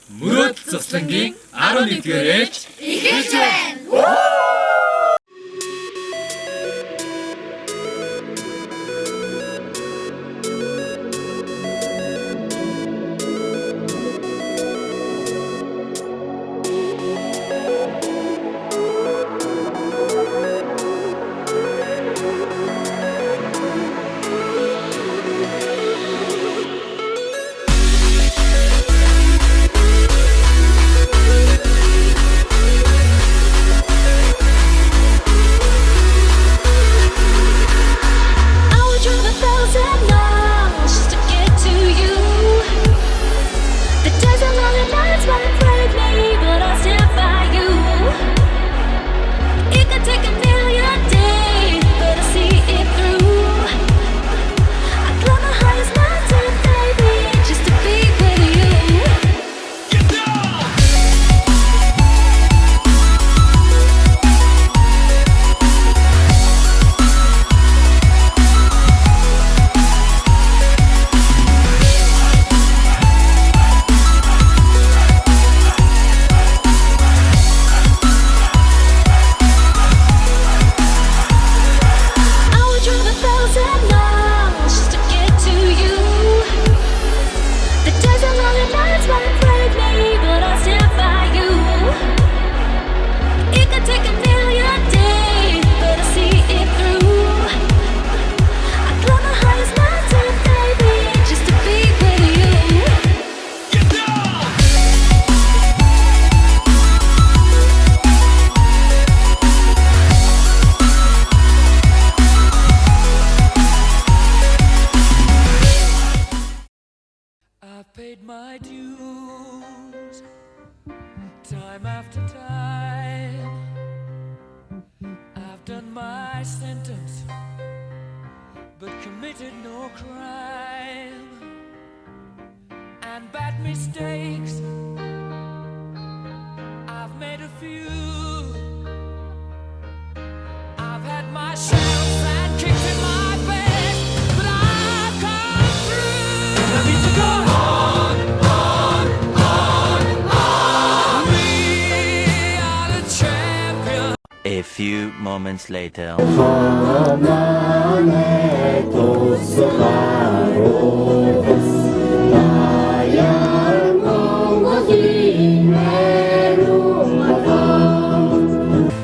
무릇 zostangin 아론이 뒤에레치 이글주엔 Paid my dues time after time. I've done my sentence but committed no crime. And bad mistakes I've made a few. I've had my shouts and kicks in my face, but I've come through. I need to go. A few moments later.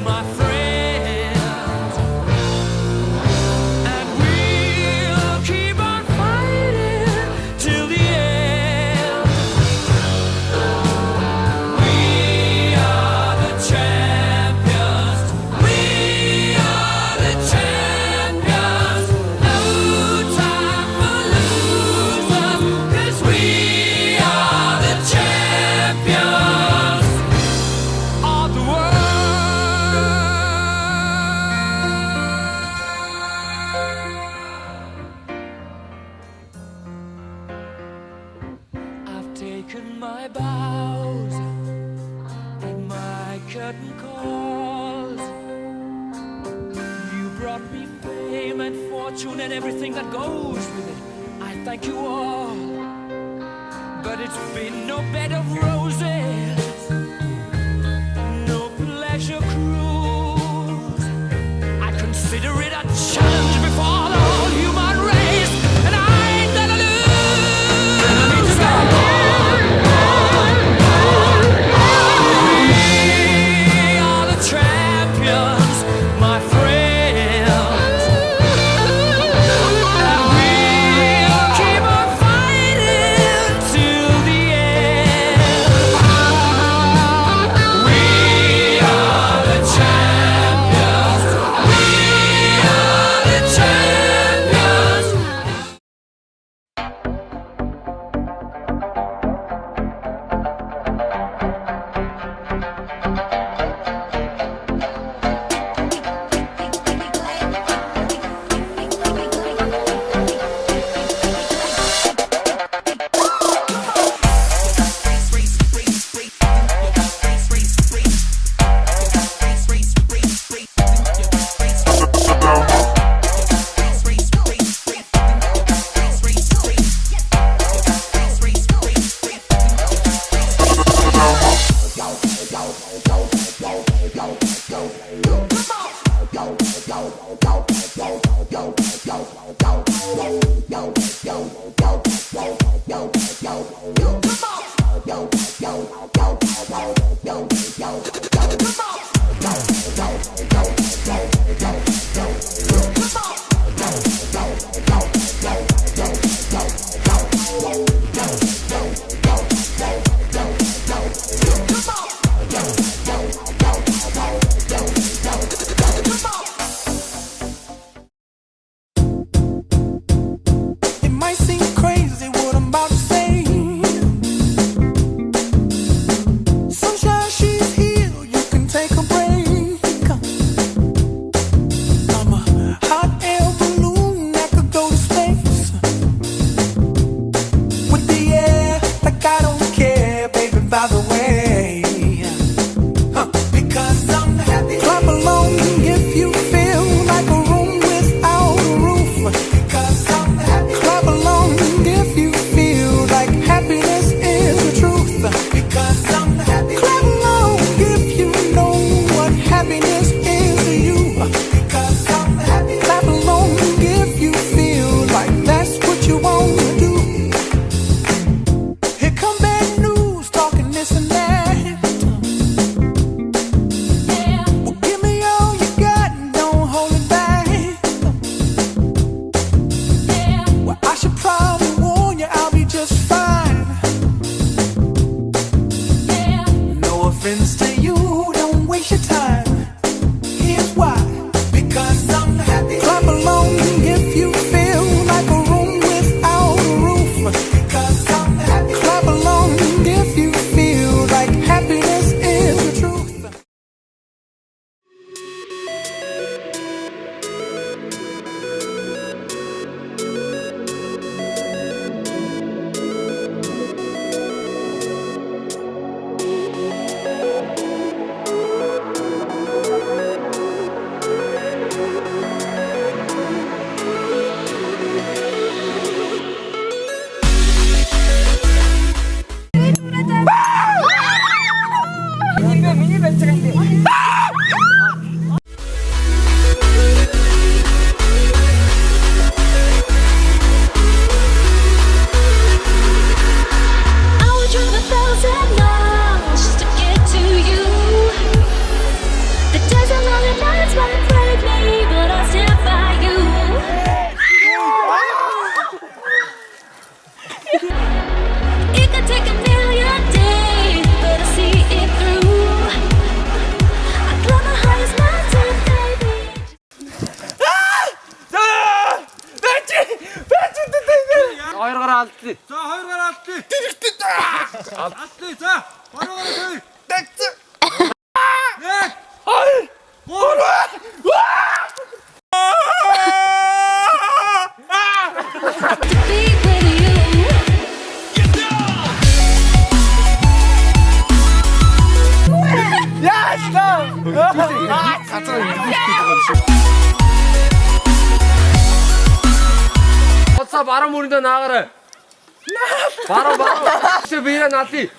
My friend, and we'll keep on fighting till the end. We are the champions. We are the champions. No time for losers, 'cause we are the champions of the world. I've taken my bows and my curtain calls. You brought me fame and fortune and everything that goes with it. I thank you all, but it's been no bed of roses, no pleasure cruise. I consider it a challenge before the whole human race, and I ain't gonna lose. We are the champions, my friends, and we'll keep on fighting till the end. happens to you, don't waste your time. Here's why. Because I'm happy. Clap along if you feel like a room without a roof. Because I'm happy. Clap along if you feel like happiness is the truth. 바로 물이다 나가래. 바로. 진짜 비라 나티.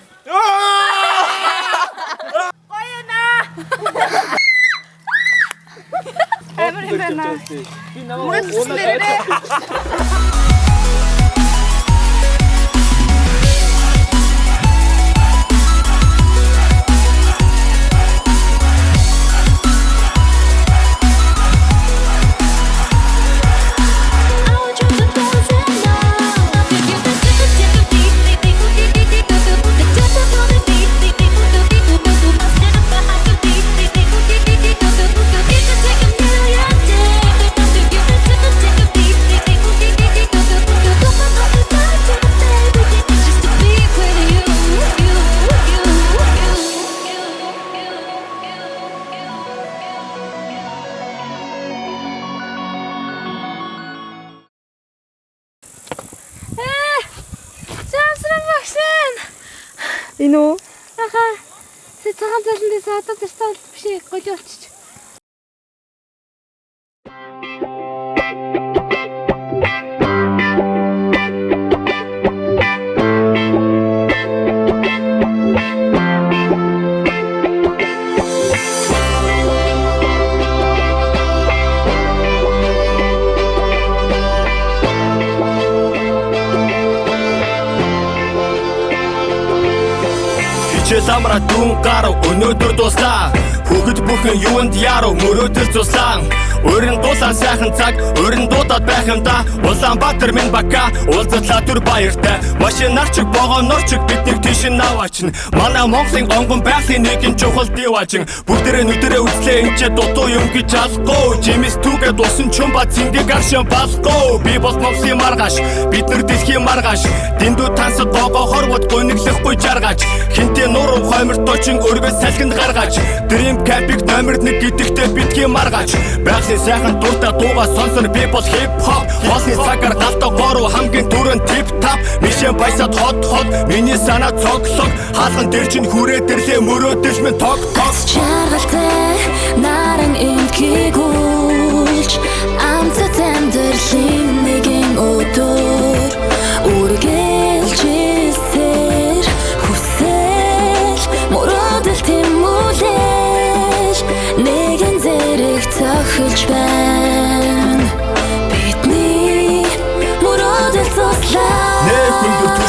Энэ үү? Цагаан цалин дээр одоо пистол биш гоё болчих. Ламра дүн гарав өнөөдөр дуслаа. Хүүхэд бүхэн юунд яруу мөрөөдөл цуслаа. Өрн дулаан сайхан цаг, өрн дуудаад байх юм да. Улаанбаатар минь бака, уулзлаа түр баяртай. Машинаар чиг богоноор чиг биднийг тийш наваачин. Манай Монголын онгон байхын нэгэн чухал диваачин. Бүгдээрээ нүдэрээ үзлээ энэ ч дутуу юм гэж алахгүй. Жимс түүгээ дусан чумба цэнгийг аршин балахгүй. Би бол Монголын маргааш, бид нар дэлхийн маргааш. Дэндүү тансад гогоо хорвод гуниглахгүй жаргаач. Хинтээ нуруу хойморт дочин өргөс салхинд гаргаач. Dream Camping номер 1 гэдэгтээ битгий маргаач. Байгалийн сайхан дуртай дуугаа сонсор би бол хип хоп. Хоолны цагаар галтаа горуу хамгийн түрэн тип тап. Мишэн баясаад хот миний санаа цоглог. Хаалган дээр чинь хүрээ дэрлээ мөрөөдөл минь тог. Чаргалтай наран энтгийгүүлж амцад амьдралын нэгэн өдөр үргэлж илсээр хүсэл мөрөөдөл тэмүүлж нэгэн зэрэг цохилж байна бидний мөрөөдөл цуслаа.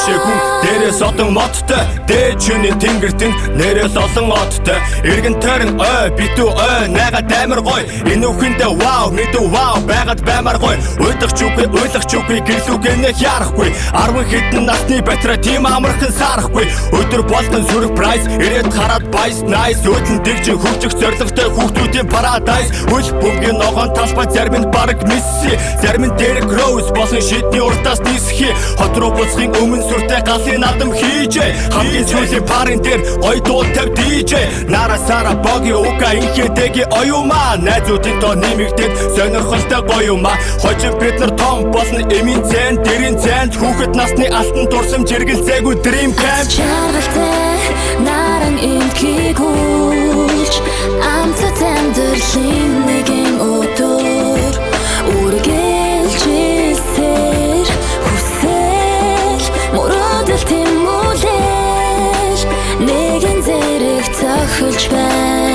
түшээ хүн дээрээс одон модтой дээд чиний тэнгэртэн нэрээс олон одтой эргэн тойрон ой битүү ой найгаад амар гой энэ үхэндээ вау мэдүү вау байгаад баймар гой уйдах чүгүй гэрлүүгэнэ ярахгүй 10 хэдэн насны батра тийм амархан сарахгүй өдөр болгон surprise ирээд хараад байс nice өдөн дэгжин хөгжих зоригтой хүүхдүүдийн paradise үл бөмбөгийн ногоон талбай зарим нь бараг мисси зарим нь дэрэг rose болсон шидний уртаас нисхи хот руу буцахын өмнө сүртэй галын надам хийжээ хамгийн сүүлийн парын дээр ой дуу тавь DJ нара сара боги ука инхедэги оюума найзуудын тоо нэмэгдээд сонирхолтой гоёума хожим бид нар том болсон эмийн цэн дэрийн цэнд хүүхэд насны алтан дурсам жиргэлцээгүй dream camp Чаргалтай наран инкигүүлж амцад амьдралын нэгэн өдөр үргэлжилсээр хүсэл мөрөөдөл тэмүүлэл нэгэн зэрэг цохилж байна